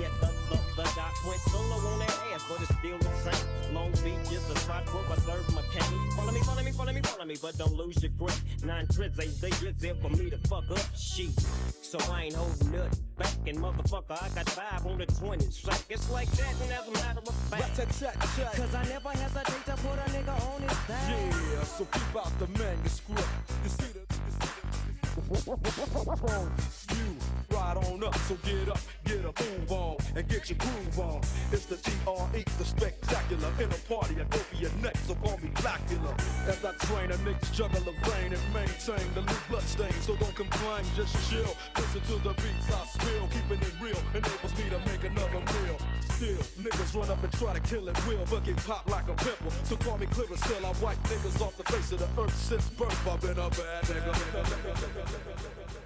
yet the doc went solo on that ass, but it's still the same. Long Beach is the spot where I serve my cane. Follow me, follow me, follow me, follow me, but don't lose your grip. 9 trips ain't digits there for me to fuck up shit. So I ain't holding nothing back, and motherfucker, I got 5 on the 20 sack. It's like that, and as a matter of fact, cause I never hesitate to put a nigga on his back. Yeah, so keep out the manuscript. You see the you ride on up, so get a move on, and get your groove on. It's the GRE, the spectacular. In a party, I go for your neck, so call me Blackula. As I train, a niggas juggle the vein and maintain the loose blood stain. So don't complain, just chill. Listen to the beats I spill, keeping it real enables me to make another meal. Still, niggas run up and try to kill it will, but get popped like a pimple. So call me clear still, I wipe niggas off the face of the earth since birth. I've been a bad nigga.